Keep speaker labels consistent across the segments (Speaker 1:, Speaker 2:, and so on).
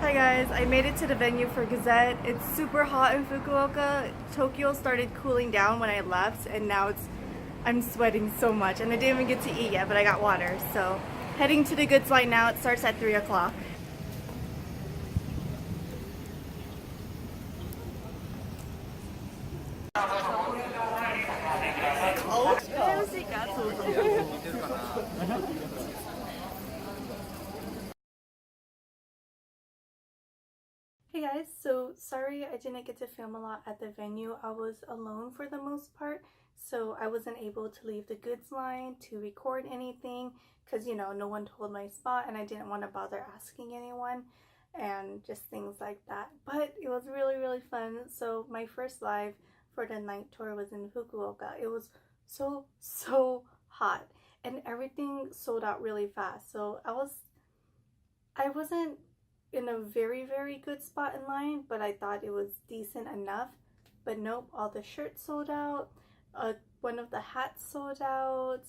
Speaker 1: Hi guys, I made it to the venue for GazettE. It's super hot in Fukuoka. Tokyo started cooling down when I left and now I'm sweating so much and I didn't even get to eat yet, but I got water. So heading to the goods line now. It starts at 3 o'clock. Hey guys, so sorry I didn't get to film a lot at the venue. I was alone for the most part, so I wasn't able to leave the goods line to record anything because, you know, no one told my spot and I didn't want to bother asking anyone and just things like that. But it was really fun. So my first live for the night tour was in Fukuoka. It was so hot and everything sold out really fast. So I wasn't in a very good spot in line, but I thought it was decent enough. But nope, all the shirts sold out. One of the hats sold out.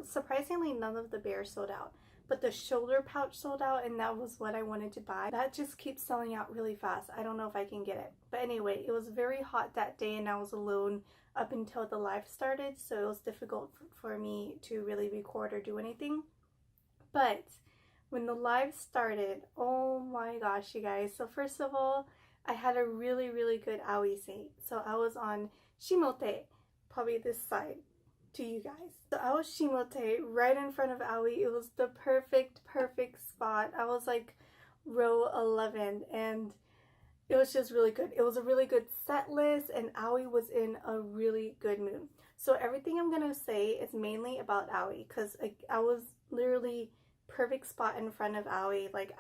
Speaker 1: Surprisingly, none of the bears sold out. But the shoulder pouch sold out, and that was what I wanted to buy. That just keeps selling out really fast. I don't know if I can get it. But anyway, it was very hot that day, and I was alone up until the live started, so it was difficult for me to really record or do anything. But when the live started, oh my gosh, you guys. So first of all, I had a really good aoi seat. So I was on shimote, probably this side to you guys. So I was shimote right in front of aoi. It was the perfect spot. I was like row 11 and it was just really good. It was a really good set list and aoi was in a really good mood. So everything I'm gonna say is mainly about aoi because I was literally perfect spot in front of aoi. Like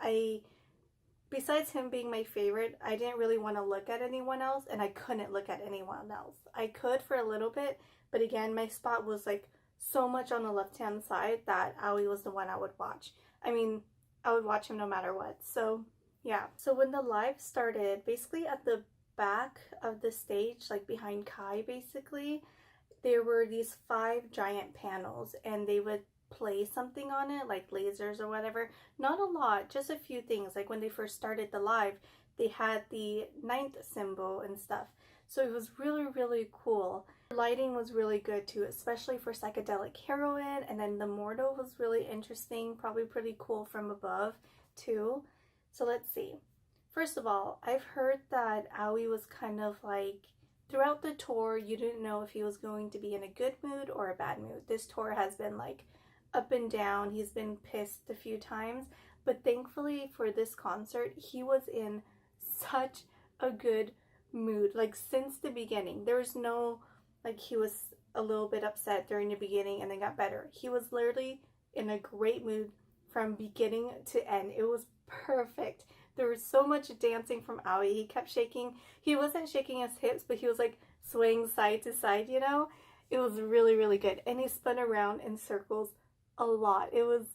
Speaker 1: besides him being my favorite, I didn't really want to look at anyone else and I couldn't look at anyone else. I could for a little bit, but again, my spot was like so much on the left-hand side that aoi was the one I would watch. I mean, I would watch him no matter what. So yeah. So when the live started, basically at the back of the stage, like behind Kai basically, there were these 5 giant panels and they would play something on it, like lasers or whatever. Not a lot, just a few things. Like when they first started the live, they had the 9th symbol and stuff. So it was really cool. The lighting was really good too, especially for psychedelic heroin. And then the Mortal was really interesting, probably pretty cool from above too. So let's see. First of all, I've heard that aoi was kind of like, throughout the tour, you didn't know if he was going to be in a good mood or a bad mood. This tour has been like up and down. He's been pissed a few times, but thankfully for this concert, he was in such a good mood. Like since the beginning, there was no, like he was a little bit upset during the beginning and then got better. He was literally in a great mood from beginning to end. It was perfect. There was so much dancing from aoi. He kept shaking. He wasn't shaking his hips, but he was like swaying side to side, you know? It was really good. And he spun around in circles a lot. It was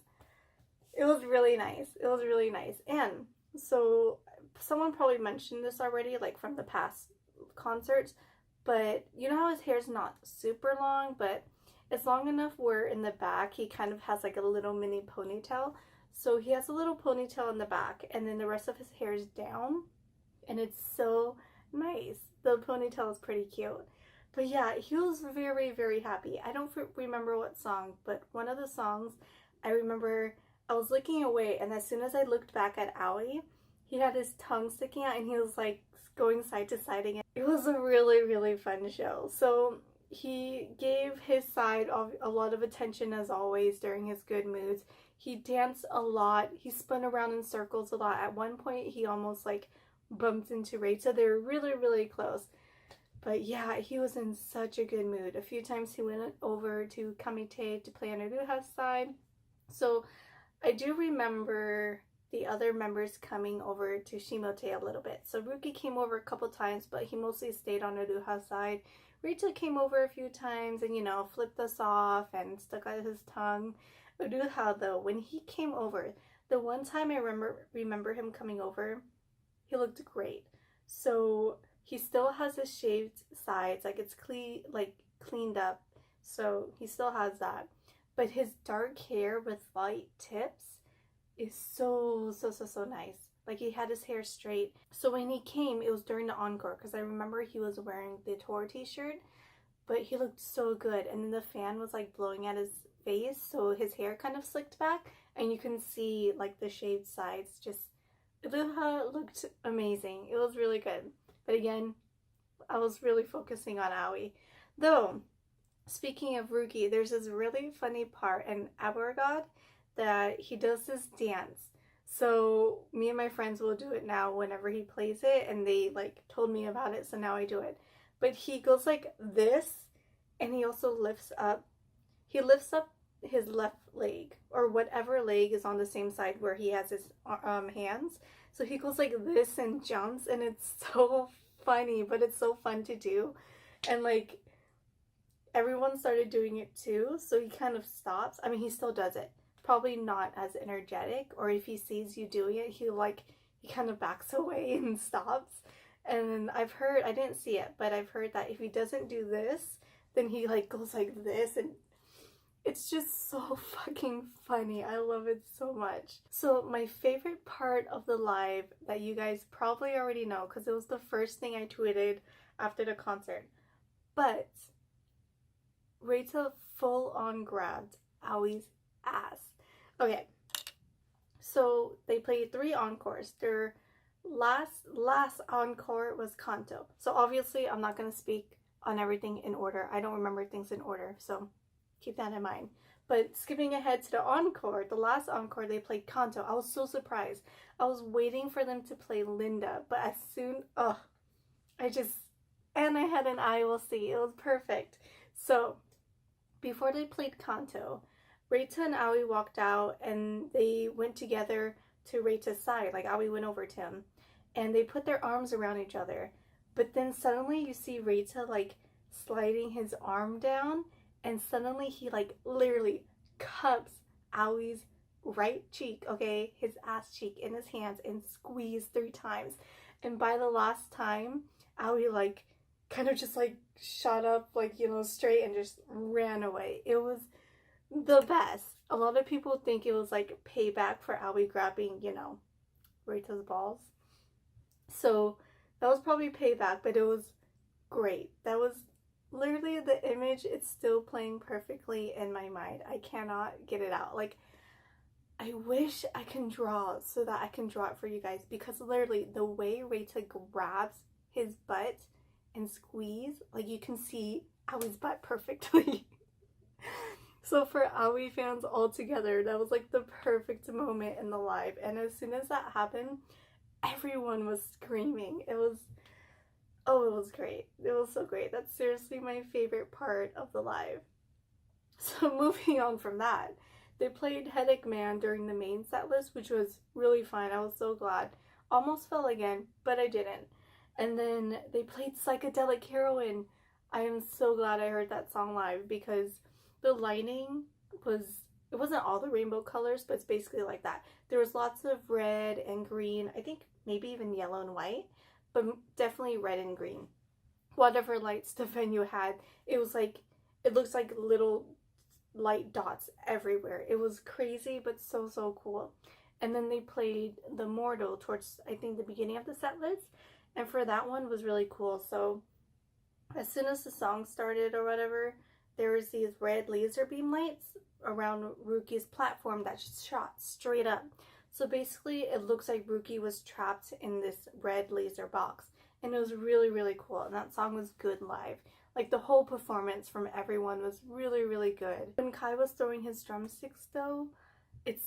Speaker 1: really nice. It was really nice. And so someone probably mentioned this already, like from the past concerts, but you know how his hair's not super long, but it's long enough where in the back he kind of has like a little mini ponytail. So he has a little ponytail in the back and then the rest of his hair is down and it's so nice. The ponytail is pretty cute. But yeah, he was very happy. I don't remember what song, but one of the songs, I remember I was looking away and as soon as I looked back at aoi, he had his tongue sticking out and he was like going side to side again. It was a really fun show. So he gave his side of a lot of attention as always during his good moods. He danced a lot. He spun around in circles a lot. At one point, he almost like bumped into Ray. So they were really close. But yeah, he was in such a good mood. A few times he went over to Kamite to play on Aruha's side. So I do remember the other members coming over to Shimote a little bit. So Ruki came over a couple times, but he mostly stayed on Aruha's side. Rachel came over a few times and, you know, flipped us off and stuck out his tongue. Uruha, though, when he came over, the one time I remember him coming over, he looked great. So he still has his shaved sides, like it's cleaned up. So he still has that. But his dark hair with light tips is so nice. Like he had his hair straight. So when he came, it was during the encore because I remember he was wearing the tour t-shirt, but he looked so good. And then the fan was like blowing at his face, so his hair kind of slicked back and you can see like the shaved sides. Just it looked amazing. It was really good. But again, I was really focusing on Aoi. Though, speaking of Ruki, there's this really funny part in Abergod that he does this dance. So me and my friends will do it now whenever he plays it, and they like told me about it, so now I do it. But he goes like this, and he also lifts up his left leg, or whatever leg is on the same side where he has his hands. So he goes like this and jumps, and it's so funny, but it's so fun to do. And like everyone started doing it too, so he kind of stops. I mean, he still does it, probably not as energetic, or if he sees you doing it, he kind of backs away and stops. And I've heard, I didn't see it, but I've heard that if he doesn't do this, then he like goes like this, and it's just so fucking funny. I love it so much. So my favorite part of the live that you guys probably already know, because it was the first thing I tweeted after the concert, but Reita full on grabbed Aoi's ass. Okay, so they played 3 encores. Their last encore was Kanto. So obviously I'm not going to speak on everything in order. I don't remember things in order, so keep that in mind. But skipping ahead to the encore, the last encore, they played Kanto. I was so surprised. I was waiting for them to play Linda, but as soon, and I had an I will see. It was perfect. So before they played Kanto, Reita and Aoi walked out, and they went together to Reita's side. Like Aoi went over to him, and they put their arms around each other. But then suddenly you see Reita like sliding his arm down, and suddenly he like literally cups Aoi's right cheek, okay, his ass cheek in his hands, and squeezed 3 times. And by the last time, Aoi like kind of just like shot up like, you know, straight and just ran away. It was the best. A lot of people think it was like payback for Aoi grabbing, you know, Reita's balls. So that was probably payback, but it was great. That was literally the image. It's still playing perfectly in my mind. I cannot get it out. Like, I wish I can draw so that I can draw it for you guys, because literally the way Reita grabs his butt and squeeze, like you can see Aoi's butt perfectly. So for Aoi fans all together, that was like the perfect moment in the live. And as soon as that happened, everyone was screaming. It was great. It was so great. That's seriously my favorite part of the live. So moving on from that, they played Headache Man during the main set list, which was really fun. I was so glad. Almost fell again, but I didn't. And then they played Psychedelic Heroine. I am so glad I heard that song live, because the lighting it wasn't all the rainbow colors, but it's basically like that. There was lots of red and green, I think maybe even yellow and white, but definitely red and green. Whatever lights the venue had, it was like, it looks like little light dots everywhere. It was crazy, but so cool. And then they played The Mortal towards, I think, the beginning of the set list, and for that one was really cool. So as soon as the song started or whatever, there was these red laser beam lights around Ruki's platform that just shot straight up. So basically it looks like Ruki was trapped in this red laser box, and it was really cool. And that song was good live. Like the whole performance from everyone was really good. When Kai was throwing his drumsticks though, it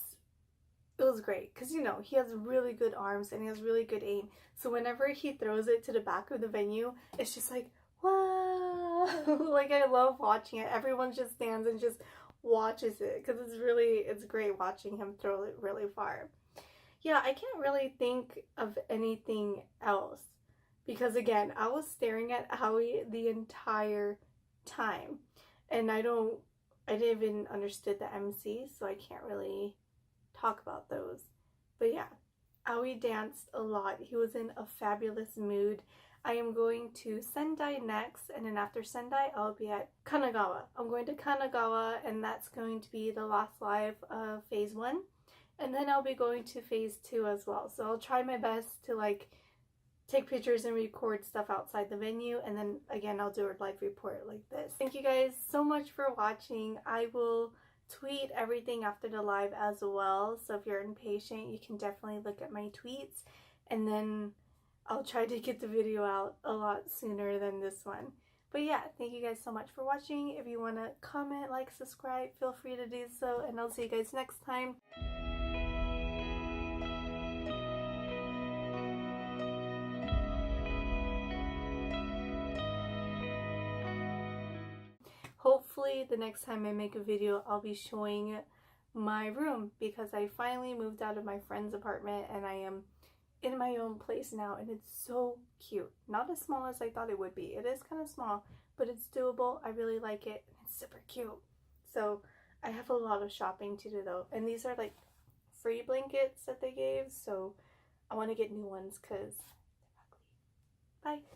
Speaker 1: was great, because you know, he has really good arms and he has really good aim. So whenever he throws it to the back of the venue, it's just like, wow. Like I love watching it. Everyone just stands and just watches it, because it's great watching him throw it really far. Yeah, I can't really think of anything else, because again, I was staring at Aoi the entire time, and I didn't even understood the MC, so I can't really talk about those. But yeah, Aoi danced a lot. He was in a fabulous mood. I am going to Sendai next, and then after Sendai, I'll be at Kanagawa. I'm going to Kanagawa, and that's going to be the last live of phase 1. And then I'll be going to phase 2 as well. So I'll try my best to like take pictures and record stuff outside the venue, and then again I'll do a live report like this. Thank you guys so much for watching. I will tweet everything after the live as well, so if you're impatient you can definitely look at my tweets, and then I'll try to get the video out a lot sooner than this one. But yeah, thank you guys so much for watching. If you want to comment, like, subscribe, feel free to do so, and I'll see you guys next time. Hopefully the next time I make a video I'll be showing my room, because I finally moved out of my friend's apartment and I am in my own place now, and it's so cute. Not as small as I thought it would be. It is kind of small, but it's doable. I really like it. It's super cute. So I have a lot of shopping to do though, and these are like free blankets that they gave, so I want to get new ones because they're ugly. Bye.